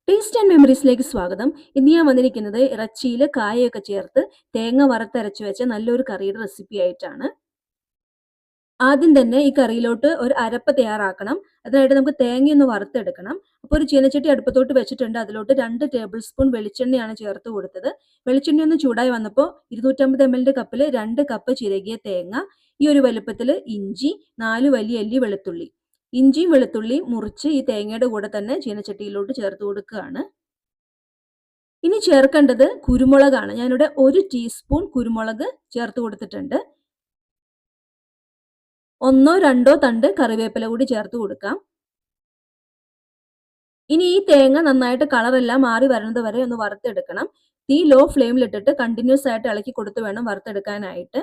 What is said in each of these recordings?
Taste and മെമ്മറീസിലേക്ക് സ്വാഗതം. ഇന്ന് ഞാൻ വന്നിരിക്കുന്നത് ഇറച്ചിയിൽ കായയൊക്കെ ചേർത്ത് തേങ്ങ വറുത്തരച്ച് വെച്ച നല്ലൊരു കറിയുടെ റെസിപ്പി ആയിട്ടാണ്. ആദ്യം തന്നെ ഈ കറിയിലോട്ട് ഒരു അരപ്പ് തയ്യാറാക്കണം. അതിനായിട്ട് നമുക്ക് തേങ്ങയൊന്ന് വറുത്തെടുക്കണം. അപ്പോൾ ഒരു ചീനച്ചട്ടി അടുപ്പത്തോട്ട് വെച്ചിട്ടുണ്ട്. അതിലോട്ട് 2 ടേബിൾ സ്പൂൺ വെളിച്ചെണ്ണയാണ് ചേർത്ത് കൊടുത്തത്. വെളിച്ചെണ്ണ ഒന്ന് ചൂടായി വന്നപ്പോൾ 250 ml കപ്പിൽ 2 കപ്പ് ചിരകിയ തേങ്ങ, ഈ ഒരു വലുപ്പത്തിൽ ഇഞ്ചി, 4 വലിയ അല്ലി വെളുത്തുള്ളി. ഇഞ്ചിയും വെളുത്തുള്ളിയും മുറിച്ച് ഈ തേങ്ങയുടെ കൂടെ തന്നെ ചീനച്ചട്ടിയിലോട്ട് ചേർത്ത് കൊടുക്കുകയാണ്. ഇനി ചേർക്കേണ്ടത് കുരുമുളകാണ്. ഞാനിവിടെ 1 ടീസ്പൂൺ കുരുമുളക് ചേർത്ത് കൊടുത്തിട്ടുണ്ട്. 1-2 തണ്ട് കറിവേപ്പില കൂടി ചേർത്ത് കൊടുക്കാം. ഇനി ഈ തേങ്ങ നന്നായിട്ട് കളറെല്ലാം മാറി വരുന്നത് വരെ ഒന്ന് വറുത്തെടുക്കണം. തീ ലോ ഫ്ലെയിമിലിട്ടിട്ട് കണ്ടിന്യൂസ് ആയിട്ട് ഇളക്കി കൊടുത്ത് വേണം വറുത്തെടുക്കാനായിട്ട്.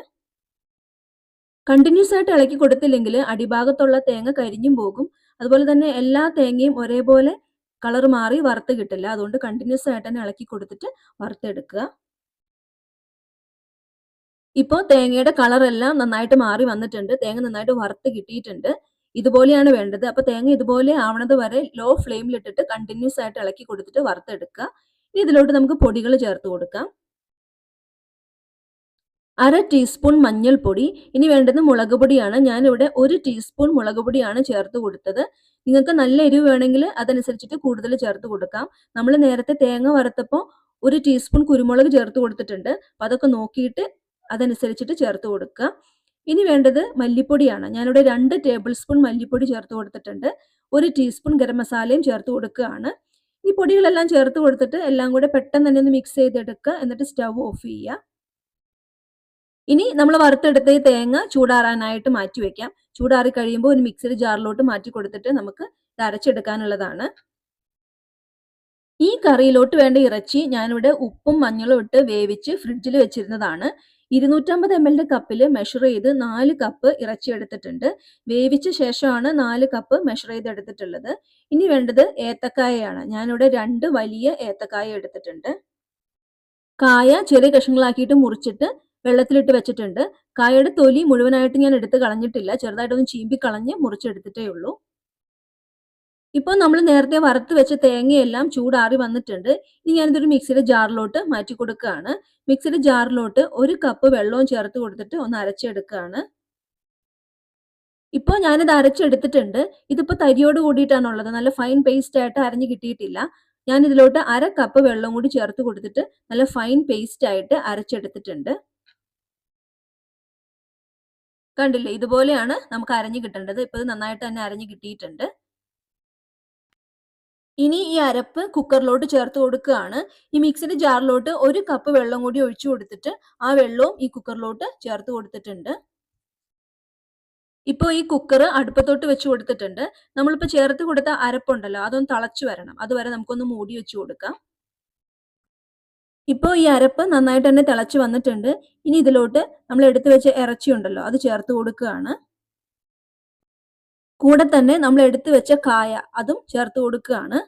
കണ്ടിന്യൂസ് ആയിട്ട് ഇളക്കി കൊടുത്തില്ലെങ്കിൽ അടിഭാഗത്തുള്ള തേങ്ങ കരിഞ്ഞും പോകും. അതുപോലെ തന്നെ എല്ലാ തേങ്ങയും ഒരേപോലെ കളർ മാറി വറുത്ത് കിട്ടില്ല. അതുകൊണ്ട് കണ്ടിന്യൂസ് ആയിട്ട് തന്നെ ഇളക്കി കൊടുത്തിട്ട് വറുത്തെടുക്കുക. ഇപ്പോൾ തേങ്ങയുടെ കളറെല്ലാം നന്നായിട്ട് മാറി വന്നിട്ടുണ്ട്. തേങ്ങ നന്നായിട്ട് വറുത്ത് കിട്ടിയിട്ടുണ്ട്. ഇതുപോലെയാണ് വേണ്ടത്. അപ്പോൾ തേങ്ങ ഇതുപോലെ ആവണത് വരെ ലോ ഫ്ലെയിമിലിട്ടിട്ട് കണ്ടിന്യൂസ് ആയിട്ട് ഇളക്കി കൊടുത്തിട്ട് വറുത്തെടുക്കുക. ഇനി ഇതിലോട്ട് നമുക്ക് പൊടികൾ ചേർത്ത് കൊടുക്കാം. 1/2 ടീസ്പൂൺ മഞ്ഞൾപ്പൊടി. ഇനി വേണ്ടത് മുളക് പൊടിയാണ്. ഞാനിവിടെ 1 ടീസ്പൂൺ മുളക് പൊടിയാണ് ചേർത്ത് കൊടുത്തത്. നിങ്ങൾക്ക് നല്ല എരിവ് വേണമെങ്കിൽ അതനുസരിച്ചിട്ട് കൂടുതൽ ചേർത്ത് കൊടുക്കാം. നമ്മൾ നേരത്തെ തേങ്ങ വറുത്തപ്പോൾ 1 ടീസ്പൂൺ കുരുമുളക് ചേർത്ത് കൊടുത്തിട്ടുണ്ട്. അപ്പോൾ അതൊക്കെ നോക്കിയിട്ട് അതനുസരിച്ചിട്ട് ചേർത്ത് കൊടുക്കുക. ഇനി വേണ്ടത് മല്ലിപ്പൊടിയാണ്. ഞാനിവിടെ 2 ടേബിൾ സ്പൂൺ മല്ലിപ്പൊടി ചേർത്ത് കൊടുത്തിട്ടുണ്ട്. 1 ടീസ്പൂൺ ഗരം മസാലയും ചേർത്ത് കൊടുക്കുകയാണ്. ഈ പൊടികളെല്ലാം ചേർത്ത് കൊടുത്തിട്ട് എല്ലാം കൂടെ പെട്ടെന്ന് തന്നെ ഒന്ന് മിക്സ് ചെയ്തെടുക്കുക. എന്നിട്ട് സ്റ്റവ് ഓഫ് ചെയ്യുക. ഇനി നമ്മൾ വറുത്തെടുത്ത ഈ തേങ്ങ ചൂടാറാനായിട്ട് മാറ്റി വെക്കാം. ചൂടാറി കഴിയുമ്പോൾ ഒരു മിക്സിയുടെ ജാറിലോട്ട് മാറ്റി കൊടുത്തിട്ട് നമുക്ക് ഇത് അരച്ചെടുക്കാനുള്ളതാണ്. ഈ കറിയിലോട്ട് വേണ്ട ഇറച്ചി ഞാനിവിടെ ഉപ്പും മഞ്ഞളും ഇട്ട് വേവിച്ച് ഫ്രിഡ്ജിൽ വെച്ചിരുന്നതാണ്. 250 ml കപ്പിൽ മെഷർ ചെയ്ത് 4 കപ്പ് ഇറച്ചി എടുത്തിട്ടുണ്ട്. വേവിച്ച ശേഷമാണ് 4 കപ്പ് മെഷർ ചെയ്ത് എടുത്തിട്ടുള്ളത്. ഇനി വേണ്ടത് ഏത്തക്കായയാണ്. ഞാനിവിടെ 2 വലിയ ഏത്തക്കായ എടുത്തിട്ടുണ്ട്. കായ ചെറിയ കഷ്ണങ്ങളാക്കിയിട്ട് മുറിച്ചിട്ട് വെള്ളത്തിലിട്ട് വെച്ചിട്ടുണ്ട്. കായയുടെ തൊലി മുഴുവനായിട്ട് ഞാൻ എടുത്ത് കളഞ്ഞിട്ടില്ല. ചെറുതായിട്ടൊന്ന് ചീമ്പി കളഞ്ഞ് മുറിച്ചെടുത്തിട്ടേ ഉള്ളൂ. ഇപ്പോൾ നമ്മൾ നേരത്തെ വറുത്ത് വെച്ച തേങ്ങയെല്ലാം ചൂടാറി വന്നിട്ടുണ്ട്. ഇനി ഞാനിതൊരു മിക്സിയുടെ ജാറിലോട്ട് മാറ്റി കൊടുക്കുകയാണ്. മിക്സിയുടെ ജാറിലോട്ട് 1 കപ്പ് വെള്ളവും ചേർത്ത് കൊടുത്തിട്ട് ഒന്ന് അരച്ചെടുക്കുകയാണ്. ഇപ്പോൾ ഞാനിത് അരച്ചെടുത്തിട്ടുണ്ട്. ഇതിപ്പോൾ തരിയോട് കൂടിയിട്ടാണുള്ളത്. നല്ല ഫൈൻ പേസ്റ്റ് ആയിട്ട് അരഞ്ഞു കിട്ടിയിട്ടില്ല. ഞാൻ ഇതിലോട്ട് 1/2 കപ്പ് വെള്ളം കൂടി ചേർത്ത് കൊടുത്തിട്ട് നല്ല ഫൈൻ പേസ്റ്റ് ആയിട്ട് അരച്ചെടുത്തിട്ടുണ്ട്. കണ്ടില്ലേ, ഇതുപോലെയാണ് നമുക്ക് അരഞ്ഞു കിട്ടേണ്ടത്. ഇപ്പോൾ ഇത് നന്നായിട്ട് തന്നെ അരഞ്ഞു കിട്ടിയിട്ടുണ്ട്. ഇനി ഈ അരപ്പ് കുക്കറിലോട്ട് ചേർത്ത് കൊടുക്കുകയാണ്. ഈ മിക്സിയുടെ ജാറിലോട്ട് 1 കപ്പ് വെള്ളം കൂടി ഒഴിച്ചു കൊടുത്തിട്ട് ആ വെള്ളവും ഈ കുക്കറിലോട്ട് ചേർത്ത് കൊടുത്തിട്ടുണ്ട്. ഇപ്പോൾ ഈ കുക്കർ അടുപ്പത്തോട്ട് വെച്ച് കൊടുത്തിട്ടുണ്ട്. നമ്മളിപ്പോൾ ചേർത്ത് കൊടുത്ത അരപ്പുണ്ടല്ലോ, അതൊന്ന് തിളച്ചു വരണം. അതുവരെ നമുക്കൊന്ന് മൂടി വെച്ച് കൊടുക്കാം. ഇപ്പോൾ ഈ അരപ്പ് നന്നായിട്ട് തന്നെ തിളച്ച് വന്നിട്ടുണ്ട്. ഇനി ഇതിലോട്ട് നമ്മൾ എടുത്തു വെച്ച ഇറച്ചി ഉണ്ടല്ലോ, അത് ചേർത്ത് കൊടുക്കുകയാണ്. കൂടെ തന്നെ നമ്മൾ എടുത്തു വെച്ച കായ അതും ചേർത്ത് കൊടുക്കുകയാണ്.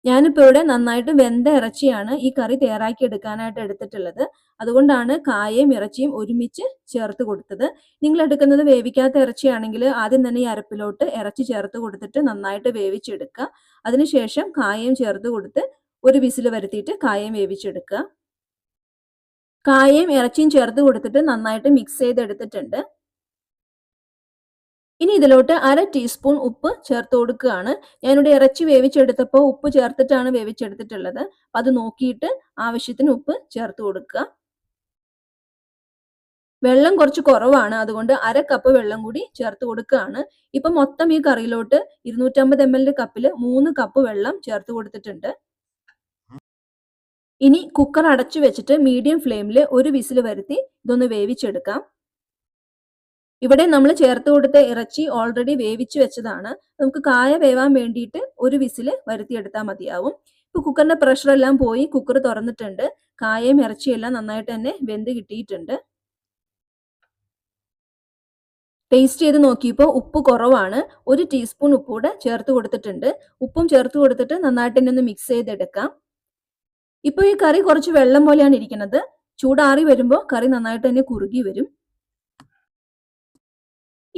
ഞാനിപ്പോൾ ഇവിടെ നന്നായിട്ട് വെന്ത ഇറച്ചിയാണ് ഈ കറി തയ്യാറാക്കി എടുക്കാനായിട്ട് എടുത്തിട്ടുള്ളത്. അതുകൊണ്ടാണ് കായയും ഇറച്ചിയും ഒരുമിച്ച് ചേർത്ത് കൊടുത്തത്. നിങ്ങൾ എടുക്കുന്നത് വേവിക്കാത്ത ഇറച്ചിയാണെങ്കിൽ ആദ്യം തന്നെ ഈ അരപ്പിലോട്ട് ഇറച്ചി ചേർത്ത് കൊടുത്തിട്ട് നന്നായിട്ട് വേവിച്ചെടുക്കുക. അതിനുശേഷം കായയും ചേർത്ത് കൊടുത്ത് ഒരു വിസിൽ വരുത്തിയിട്ട് കായയും വേവിച്ചെടുക്കുക. കായയും ഇറച്ചിയും ചേർത്ത് കൊടുത്തിട്ട് നന്നായിട്ട് മിക്സ് ചെയ്തെടുത്തിട്ടുണ്ട്. ഇനി ഇതിലോട്ട് 1/2 ടീസ്പൂൺ ഉപ്പ് ചേർത്ത് കൊടുക്കുകയാണ്. ഞാനിവിടെ ഇറച്ചി വേവിച്ചെടുത്തപ്പോൾ ഉപ്പ് ചേർത്തിട്ടാണ് വേവിച്ചെടുത്തിട്ടുള്ളത്. അപ്പം അത് നോക്കിയിട്ട് ആവശ്യത്തിന് ഉപ്പ് ചേർത്ത് കൊടുക്കുക. വെള്ളം കുറച്ച് കുറവാണ്, അതുകൊണ്ട് 1/2 കപ്പ് വെള്ളം കൂടി ചേർത്ത് കൊടുക്കുകയാണ്. ഇപ്പം മൊത്തം ഈ കറിയിലോട്ട് 250 ml കപ്പിൽ 3 കപ്പ് വെള്ളം ചേർത്ത് കൊടുത്തിട്ടുണ്ട്. ഇനി കുക്കർ അടച്ചു വെച്ചിട്ട് മീഡിയം ഫ്ലെയിമിൽ ഒരു വിസിൽ വരുത്തി ഇതൊന്ന് വേവിച്ചെടുക്കാം. ഇവിടെ നമ്മൾ ചേർത്ത് കൊടുത്ത ഇറച്ചി ഓൾറെഡി വേവിച്ച് വെച്ചതാണ്. നമുക്ക് കായ വേവാൻ വേണ്ടിയിട്ട് ഒരു വിസിൽ വരുത്തിയെടുത്താൽ മതിയാവും. ഇപ്പോൾ കുക്കറിന്റെ പ്രഷർ എല്ലാം പോയി കുക്കർ തുറന്നിട്ടുണ്ട്. കായയും ഇറച്ചിയെല്ലാം നന്നായിട്ട് തന്നെ വെന്ത് കിട്ടിയിട്ടുണ്ട്. ടേസ്റ്റ് ചെയ്ത് നോക്കിയപ്പോൾ ഉപ്പ് കുറവാണ്. 1 ടീസ്പൂൺ ഉപ്പ് കൂടെ ചേർത്ത് കൊടുത്തിട്ടുണ്ട്. ഉപ്പും ചേർത്ത് കൊടുത്തിട്ട് നന്നായിട്ട് തന്നെ ഒന്ന് മിക്സ് ചെയ്തെടുക്കാം. ഇപ്പോൾ ഈ കറി കുറച്ച് വെള്ളം പോലെയാണ് ഇരിക്കുന്നത്. ചൂടാറി വരുമ്പോൾ കറി നന്നായിട്ട് തന്നെ കുറുകി വരും.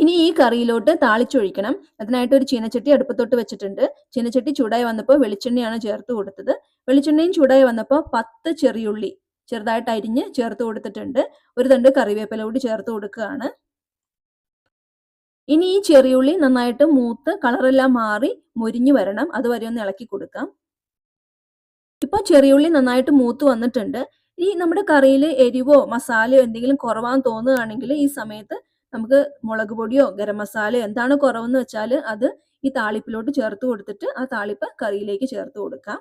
ഇനി ഈ കറിയിലോട്ട് താളിച്ചൊഴിക്കണം. അതിനായിട്ട് ഒരു ചീനച്ചട്ടി അടുപ്പത്തോട്ട് വെച്ചിട്ടുണ്ട്. ചീനച്ചട്ടി ചൂടായി വന്നപ്പോൾ വെളിച്ചെണ്ണയാണ് ചേർത്ത് കൊടുത്തത്. വെളിച്ചെണ്ണയും ചൂടായി വന്നപ്പോൾ 10 ചെറിയുള്ളി ചെറുതായിട്ട് അരിഞ്ഞ് ചേർത്ത് കൊടുത്തിട്ടുണ്ട്. ഒരു തണ്ട് കറിവേപ്പില കൂടി ചേർത്ത് കൊടുക്കുകയാണ്. ഇനി ഈ ചെറിയുള്ളി നന്നായിട്ട് മൂത്ത് കളറെല്ലാം മാറി മൊരിഞ്ഞു വരണം. അതുവരെ ഒന്ന് ഇളക്കി കൊടുക്കാം. ഇപ്പോൾ ചെറിയുള്ളി നന്നായിട്ട് മൂത്ത് വന്നിട്ടുണ്ട്. ഈ നമ്മുടെ കറിയിൽ എരിവോ മസാലയോ എന്തെങ്കിലും കുറവാന്ന് തോന്നുകയാണെങ്കിൽ ഈ സമയത്ത് നമുക്ക് മുളക് പൊടിയോ ഗരം മസാലയോ എന്താണ് കുറവെന്ന് വെച്ചാൽ അത് ഈ താളിപ്പിലോട്ട് ചേർത്ത് കൊടുത്തിട്ട് ആ താളിപ്പ് കറിയിലേക്ക് ചേർത്ത് കൊടുക്കാം.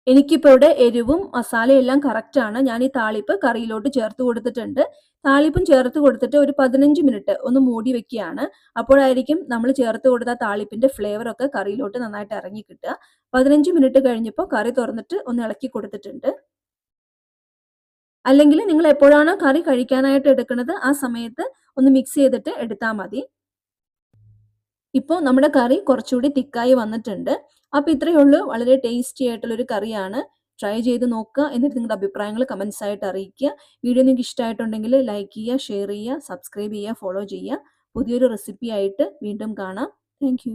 എനിക്കിപ്പോൾ ഇവിടെ എരിവും മസാലയും എല്ലാം കറക്റ്റാണ്. ഞാൻ ഈ താളിപ്പ് കറിയിലോട്ട് ചേർത്ത് കൊടുത്തിട്ടുണ്ട്. താളിപ്പും ചേർത്ത് കൊടുത്തിട്ട് ഒരു 15 മിനിറ്റ് ഒന്ന് മൂടി വെക്കുകയാണ്. അപ്പോഴായിരിക്കും നമ്മൾ ചേർത്ത് കൊടുത്ത താളിപ്പിന്റെ ഫ്ലേവറൊക്കെ കറിയിലോട്ട് നന്നായിട്ട് ഇറങ്ങി കിട്ടുക. 15 മിനിറ്റ് കഴിഞ്ഞപ്പോൾ കറി തുറന്നിട്ട് ഒന്ന് ഇളക്കി കൊടുത്തിട്ടുണ്ട്. അല്ലെങ്കിൽ നിങ്ങൾ എപ്പോഴാണോ കറി കഴിക്കാനായിട്ട് എടുക്കുന്നത് ആ സമയത്ത് ഒന്ന് മിക്സ് ചെയ്തിട്ട് എടുത്താൽ മതി. ഇപ്പോൾ നമ്മുടെ കറി കുറച്ചുകൂടി തിക്കായി വന്നിട്ടുണ്ട്. അപ്പോൾ ഇത്രയേ ഉള്ളൂ. വളരെ ടേസ്റ്റി ആയിട്ടുള്ളൊരു കറിയാണ്. ട്രൈ ചെയ്ത് നോക്കുക. എന്നിട്ട് നിങ്ങളുടെ അഭിപ്രായങ്ങൾ കമൻസ് ആയിട്ട് അറിയിക്കുക. വീഡിയോ നിങ്ങൾക്ക് ഇഷ്ടമായിട്ടുണ്ടെങ്കിൽ ലൈക്ക് ചെയ്യുക, ഷെയർ ചെയ്യുക, സബ്സ്ക്രൈബ് ചെയ്യുക, ഫോളോ ചെയ്യുക. പുതിയൊരു റെസിപ്പി ആയിട്ട് വീണ്ടും കാണാം. Thank you.